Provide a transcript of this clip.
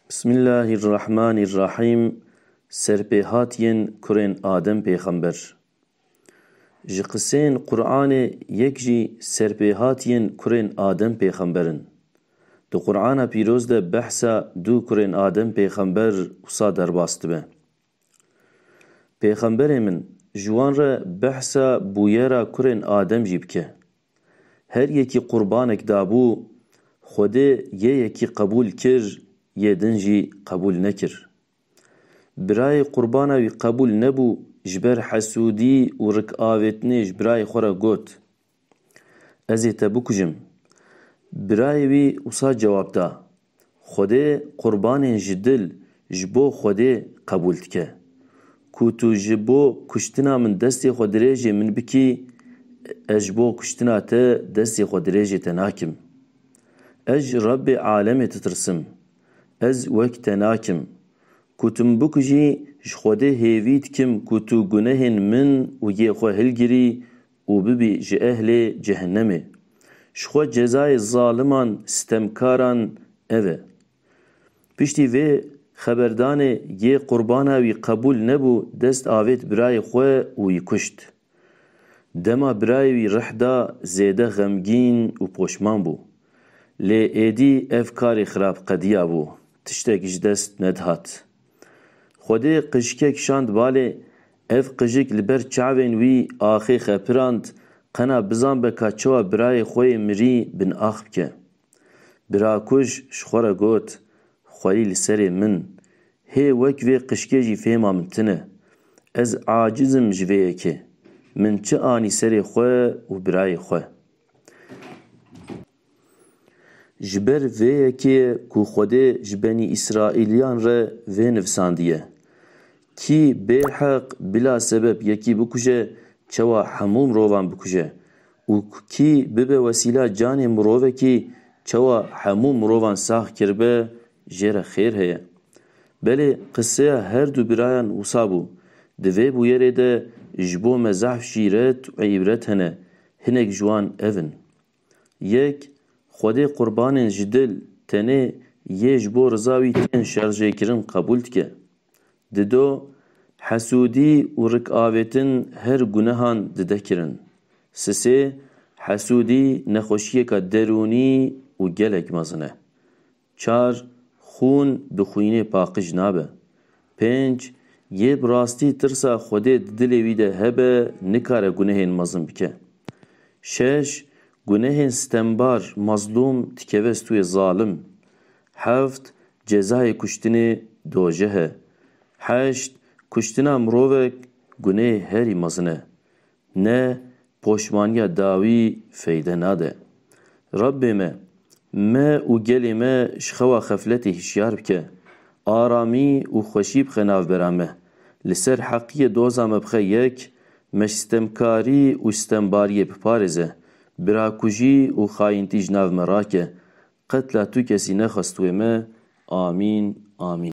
Bismillahirrahmanirrahim. Serpêhatiyên kurên Adem pêxember. Ji qisên Qur'anê yek jî serpêhatiyên kurên Adem pêxemberin. Di Qur'ana pîroz de behsa du kurên Adem pêxember wisa derbas dibe. Pêxemberê min ji wan re behsa bûyera kurên Adem jî bike. Her yekî qurbanek dabû, Xwedê yê yekî qebûl kir, yê din jî qebûl nekir. Birayê qurbana wî qebûl nebû, ji ber hesûdî û rikavêtinê ji birayê xwe re got: Ez ê te bikujim. Birayê wî wisa cewab da: Xwedê qurbanên ji dil ji bo Xwedê qebûl dike. Ku tu ji bo kuştina min destê xwe dirêjê min bikî, ez ji bo kuştina te destê xwe dirêjê te nakim. Ez ji Rabbê alemê titirsim. Ez wek te nakim. Ku tu min bikujî, ji Xwedê hêvî dikim ku tu gunehên min û yê xwe hilgirî û bibî ji ehlê cehennemê. Ji xwe cezayê zaliman, sitemkaran ev e. Piştî vê xeberdanê yê qurbana wî qebûl nebû, dest avêt birayê xwe û wî kuşt. Dema birayê wî rih da, zêde xemgîn û poşman bû. Lê êdî ev karê xirabqediya bû. Tiştek ji dest nedihat. Xwedê qijikek şand balê, ev qijik li ber çavên wî axê xepirand, qena bizanbe ka çawa birayê xwe yê mirî bin ax bike. Birakuj ji xwe re got: Xwedî li serê min, hê wek vê qişikê jî fêma min tune. Ez acizim ji vê yekê. Min çi anî serê xwe û birayê xwe. Ji ber vê yekê ku Xwedê ji Benî İsraîliyan re vê nivisandiye: Kî bêheq bila sebeb yekî bikuje, çawa hemû mirovan bikuje. û kî bibe wesîla canê mirovekî, çawa hemû mirovan sax kiribe, jê re xêr heye. Belê qiseya her du birayan wisa bû. Di vê bûyerê de ji bo me zehf şîret û îbret hene. Hinek ji wan ev in. Yek, Xwedê qurbanên ji dil tenê yê ji bo riza wî tên şerjêkirin qebûl dike. Di do, hesûdî û rikavêtin her gunehan dide kirin. Sisê, hesûdî nexweşiyeka derûnî û gelek mezin e. Çar, xûn bi xwînê paqij nabe. Pênc, yê bi rastî tirsa Xwedê di dilê wî de hebe, nikare gunehên mezin bike. Şeş, gunehên sitembar, mazlûm dikeve stûyê zalim. Heft, cezayê kuştinê dojeh e. Heşt, kuştina mirovek gunehê herî mezin e. Ne, poşmaniya dawî feyde nade. Rabbê me û gelê me ji xewa xefletê hişyar bike. Aramî û xweşî bixe navbera me. Li ser heqiyê doza me bixe yek, me ji sitemkarî û sitembariyê biparêze. Birakujî û xayîntî ji nav me rake. Qetla tu kesî nexwest wê me. Amîn, amîn.